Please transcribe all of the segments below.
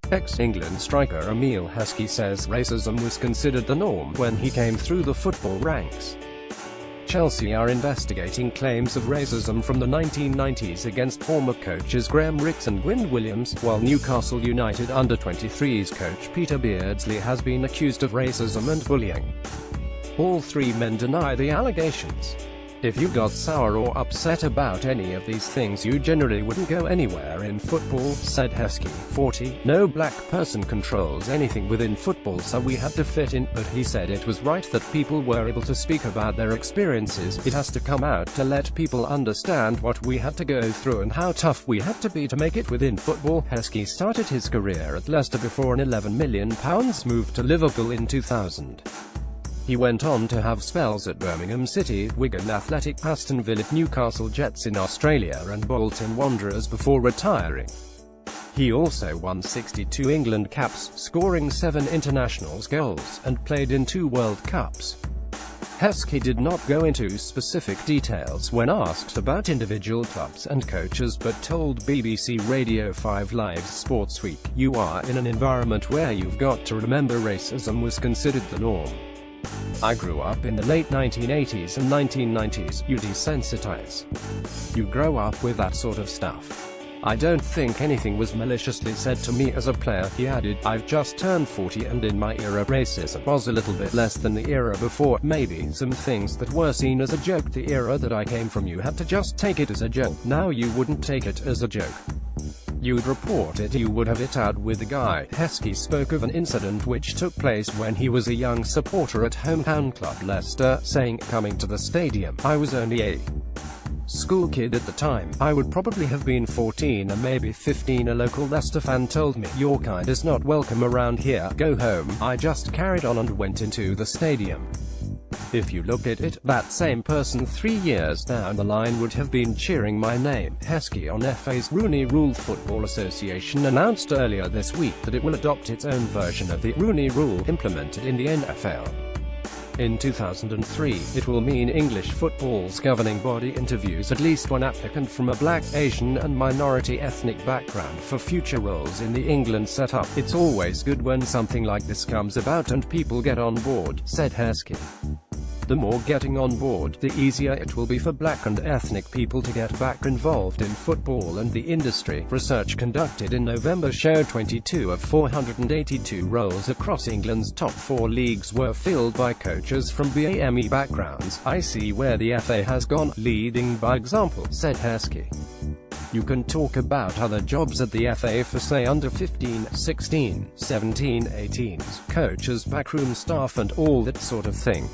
Ex-England striker Emile Heskey says racism was considered the norm when he came through the football ranks. Chelsea are investigating claims of racism from the 1990s against former coaches Graham Rix and Gwyn Williams, while Newcastle United under-23s coach Peter Beardsley has been accused of racism and bullying. All three men deny the allegations. If you got sour or upset about any of these things, you generally wouldn't go anywhere in football, said Heskey, 40. No black person controls anything within football, so we had to fit in, but he said it was right that people were able to speak about their experiences. It has to come out to let people understand what we had to go through and how tough we had to be to make it within football. Heskey started his career at Leicester before an £11 million move to Liverpool in 2000. He went on to have spells at Birmingham City, Wigan Athletic, Aston Villa, Newcastle Jets in Australia and Bolton Wanderers before retiring. He also won 62 England caps, scoring 7 internationals goals, and played in 2 World Cups. Heskey did not go into specific details when asked about individual clubs and coaches, but told BBC Radio 5 Live's Sports Week, "You are in an environment where you've got to remember racism was considered the norm. I grew up in the late 1980s and 1990s, you desensitize. You grow up with that sort of stuff. I don't think anything was maliciously said to me as a player," he added. "I've just turned 40 and in my era racism was a little bit less than the era before. Maybe some things that were seen as a joke. The era that I came from, you had to just take it as a joke. Now you wouldn't take it as a joke. You'd report it, you would have it out with the guy." Heskey spoke of an incident which took place when he was a young supporter at hometown club Leicester, saying, "Coming to the stadium, I was only a school kid at the time. I would probably have been 14 or maybe 15. A local Leicester fan told me, 'Your kind is not welcome around here, go home.' I just carried on and went into the stadium. If you look at it, that same person 3 years down the line would have been cheering my name." Heskey on FA's Rooney Rule. Football Association announced earlier this week that it will adopt its own version of the Rooney Rule, implemented in the NFL. In 2003, it will mean English football's governing body interviews at least one applicant from a black, Asian and minority ethnic background for future roles in the England setup. "It's always good when something like this comes about and people get on board," said Heskey. "The more getting on board, the easier it will be for black and ethnic people to get back involved in football and the industry." Research conducted in November showed 22 of 482 roles across England's top 4 leagues were filled by coaches from BAME backgrounds. "I see where the FA has gone, leading by example," said Heskey. "You can talk about other jobs at the FA for say under 15, 16, 17, 18s, coaches, backroom staff and all that sort of thing.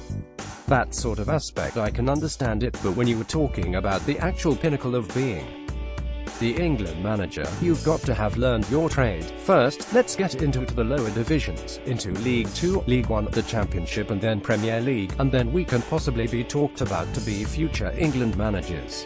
That sort of aspect I can understand it, but when you were talking about the actual pinnacle of being the England manager, you've got to have learned your trade first. Let's get into the lower divisions, into League 2, League 1, the Championship and then Premier League, and then we can possibly be talked about to be future England managers."